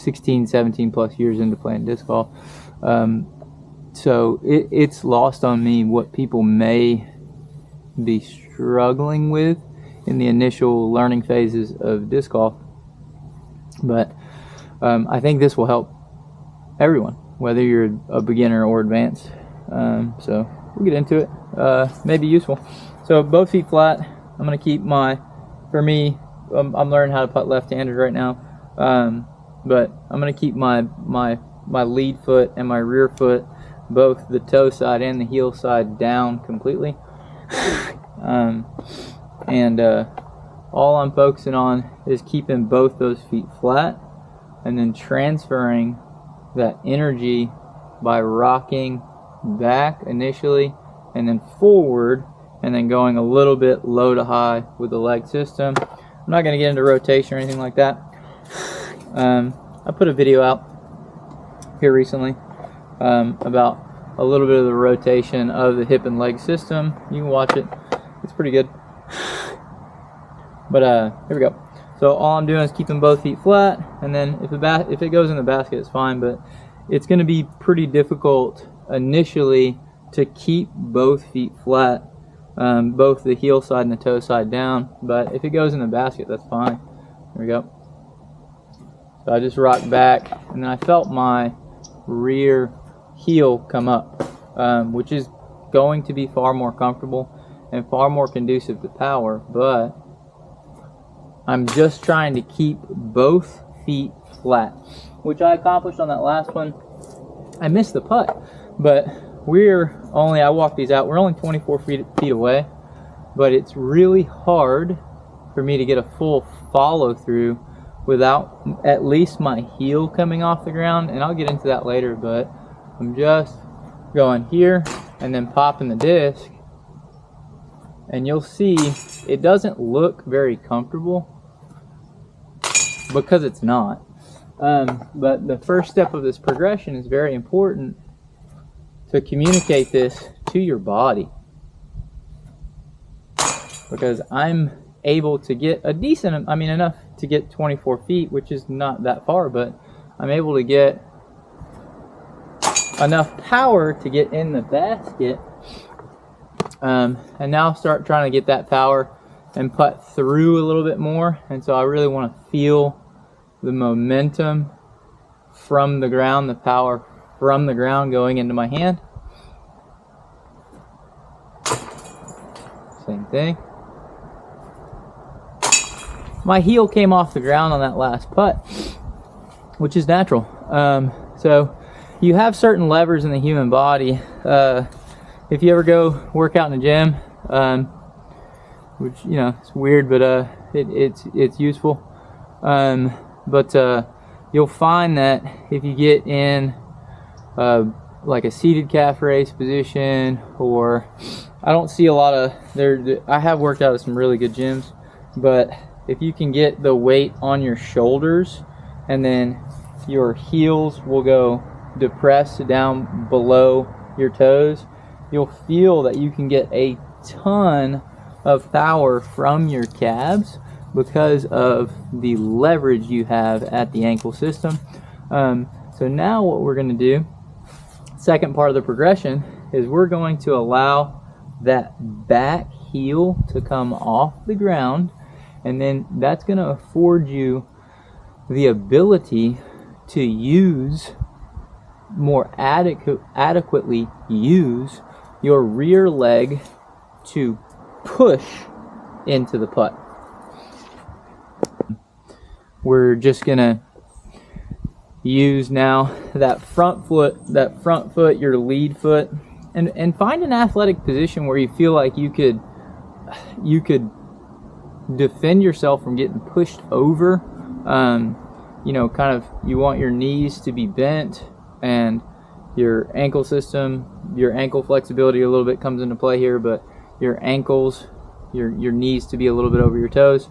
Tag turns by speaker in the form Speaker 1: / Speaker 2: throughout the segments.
Speaker 1: 16, 17 plus years into playing disc golf. So it's lost on me what people may be struggling with in the initial learning phases of disc golf. But I think this will help everyone, whether you're a beginner or advanced. So we'll get into it. May be useful. So both feet flat. I'm going to keep for me, I'm learning how to putt left-handed right now. But I'm going to keep my lead foot and my rear foot, both the toe side and the heel side, down completely. All I'm focusing on is keeping both those feet flat and then transferring that energy by rocking back initially and then forward and then going a little bit low to high with the leg system. I'm not going to get into rotation or anything like that. I put a video out here recently about a little bit of the rotation of the hip and leg system. You can watch it. It's pretty good. But here we go. So all I'm doing is keeping both feet flat, and then if it goes in the basket, it's fine, but it's going to be pretty difficult initially to keep both feet flat, both the heel side and the toe side down. But if it goes in the basket, that's fine. Here we go. So I just rocked back, and then I felt my rear heel come up, which is going to be far more comfortable and far more conducive to power, but I'm just trying to keep both feet flat, which I accomplished on that last one. I missed the putt, but I walked these out, we're only 24 feet away, but it's really hard for me to get a full follow through without at least my heel coming off the ground, and I'll get into that later, but I'm just going here and then popping the disc, and you'll see it doesn't look very comfortable because it's not. But the first step of this progression is very important to communicate this to your body, because I'm able to get a decent, enough to get 24 feet, which is not that far, but I'm able to get enough power to get in the basket, and now start trying to get that power and putt through a little bit more. And so I really want to feel the momentum from the ground, the power from the ground going into my hand. Same thing. My heel came off the ground on that last putt, which is natural. So you have certain levers in the human body. If you ever go work out in the gym, which, it's weird, but it's useful. But you'll find that if you get in like a seated calf raise position, or I don't see a lot of I have worked out at some really good gyms, but if you can get the weight on your shoulders and then your heels will go depressed down below your toes, you'll feel that you can get a ton of power from your calves because of the leverage you have at the ankle system. So now what we're going to do, second part of the progression, is we're going to allow that back heel to come off the ground, and then that's going to afford you the ability to more adequately use your rear leg to push into the putt. We're just gonna use now that front foot, your lead foot, and find an athletic position where you feel like you could defend yourself from getting pushed over. You want your knees to be bent, and your ankle system, your ankle flexibility a little bit comes into play here, but your ankles, your knees to be a little bit over your toes.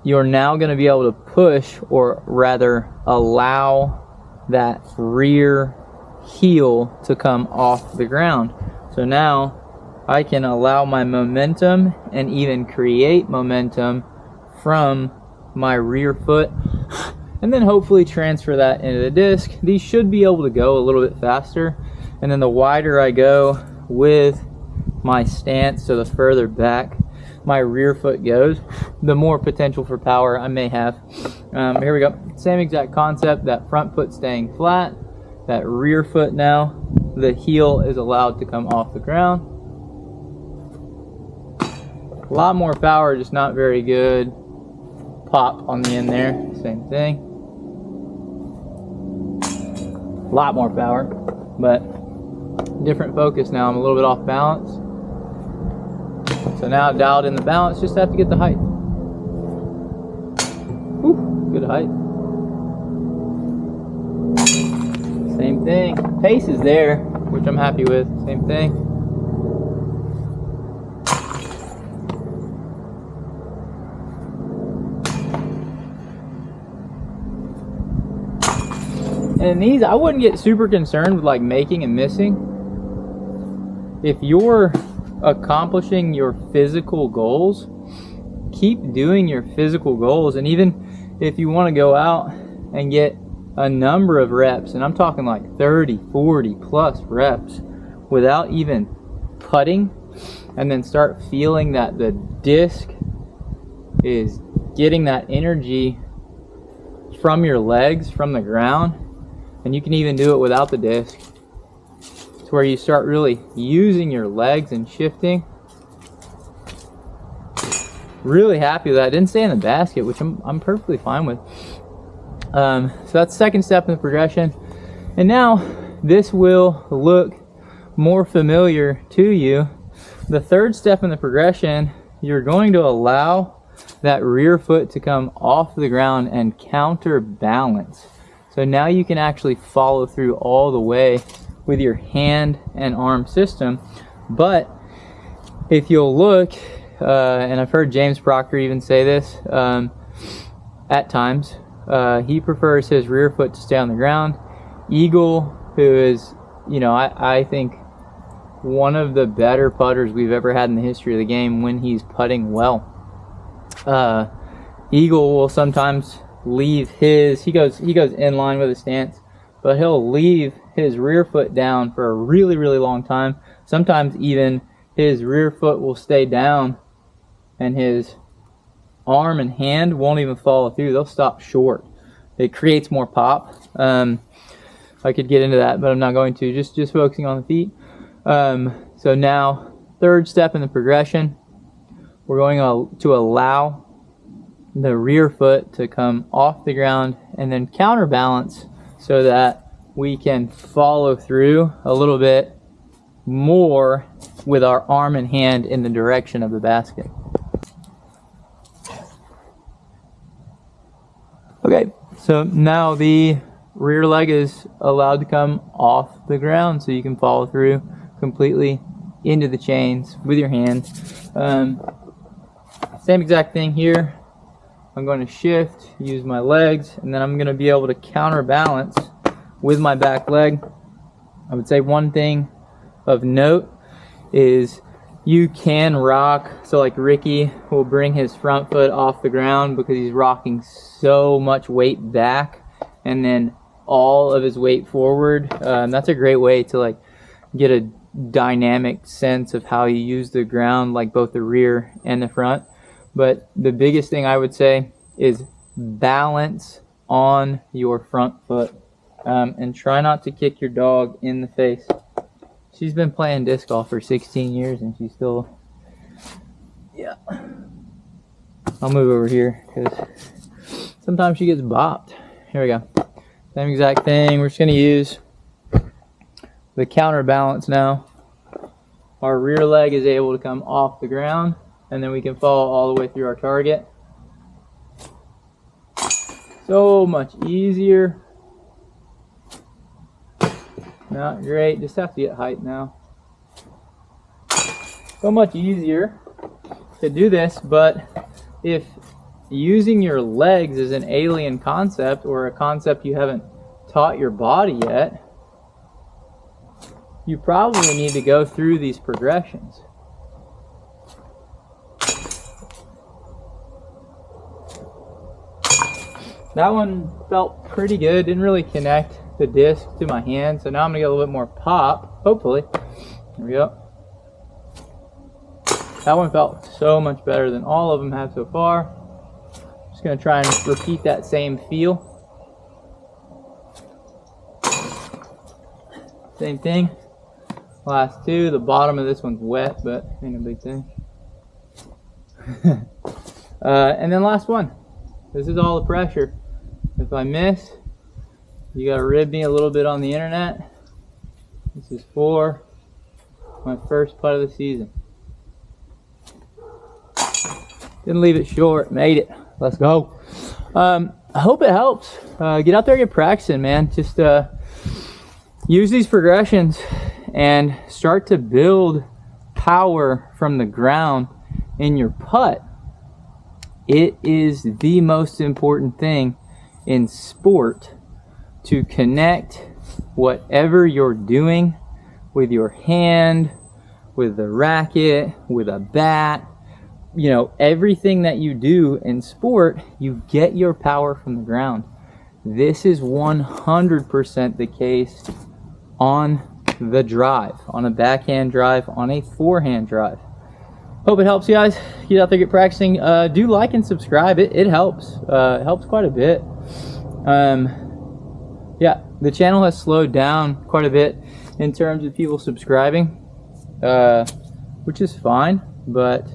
Speaker 1: You're now going to be able to push, or rather allow, that rear heel to come off the ground. So now I can allow my momentum and even create momentum from my rear foot, and then hopefully transfer that into the disc. These should be able to go a little bit faster, and then the wider I go with my stance, so the further back my rear foot goes, the more potential for power I may have. Here we go. Same exact concept, that front foot staying flat, that rear foot now, the heel is allowed to come off the ground. A lot more power, just not very good pop on the end there. Same thing. A lot more power, but different focus now. I'm a little bit off balance. So now dialed in the balance, just have to get the height. Whew, good height. Same thing. Pace is there, which I'm happy with. Same thing. And these, I wouldn't get super concerned with like making and missing. If you're accomplishing your physical goals, keep doing your physical goals. And even if you want to go out and get a number of reps, and I'm talking like 30, 40 plus reps without even putting, and then start feeling that the disc is getting that energy from your legs, from the ground, and you can even do it without the disc. It's where you start really using your legs and shifting. Really happy with that. I didn't stay in the basket, which I'm perfectly fine with. So that's the second step in the progression. And now this will look more familiar to you. The third step in the progression, you're going to allow that rear foot to come off the ground and counterbalance. So now you can actually follow through all the way with your hand and arm system. But if you'll look, and I've heard James Proctor even say this at times, he prefers his rear foot to stay on the ground. Eagle, who is, you know, I think one of the better putters we've ever had in the history of the game when he's putting well. Eagle will sometimes leave his, he goes in line with his stance, but he'll leave his rear foot down for a really, really long time. Sometimes even his rear foot will stay down and his arm and hand won't even follow through. They'll stop short. It creates more pop. I could get into that, but I'm not going to. Just focusing on the feet. So now, third step in the progression, we're going to allow the rear foot to come off the ground and then counterbalance so that we can follow through a little bit more with our arm and hand in the direction of the basket. Okay, so now the rear leg is allowed to come off the ground so you can follow through completely into the chains with your hand. Same exact thing here. I'm going to shift, use my legs, and then I'm going to be able to counterbalance with my back leg. I would say one thing of note is you can rock, so like Ricky will bring his front foot off the ground because he's rocking so much weight back and then all of his weight forward. That's a great way to like get a dynamic sense of how you use the ground, like both the rear and the front. But the biggest thing I would say is balance on your front foot, and try not to kick your dog in the face. She's been playing disc golf for 16 years and she's still, yeah. I'll move over here because sometimes she gets bopped. Here we go. Same exact thing. We're just going to use the counterbalance now. Our rear leg is able to come off the ground and then we can follow all the way through our target. So much easier. Not great, just have to get height now. So much easier to do this, but if using your legs is an alien concept or a concept you haven't taught your body yet, you probably need to go through these progressions. That one felt pretty good. Didn't really connect the disc to my hand, so now I'm gonna get a little bit more pop, hopefully. There we go. That one felt so much better than all of them have so far. Just gonna try and repeat that same feel. Same thing. Last two. The bottom of this one's wet, but ain't a big thing. And then last one. This is all the pressure. If I miss, you gotta rib me a little bit on the internet. This is for my first putt of the season. Didn't leave it short, made it. Let's go. I hope it helps. Get out there, get practicing, man. Just use these progressions and start to build power from the ground in your putt. It is the most important thing in sport to connect whatever you're doing with your hand, with the racket, with a bat. You know, everything that you do in sport, you get your power from the ground. This is 100% the case on the drive, on a backhand drive, on a forehand drive. Hope it helps, you guys. Get out there, get practicing. Do like and subscribe. It helps. It helps quite a bit. Yeah, the channel has slowed down quite a bit in terms of people subscribing, which is fine. But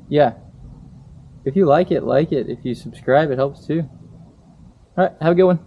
Speaker 1: yeah, if you like it, like it. If you subscribe, it helps too. All right, have a good one.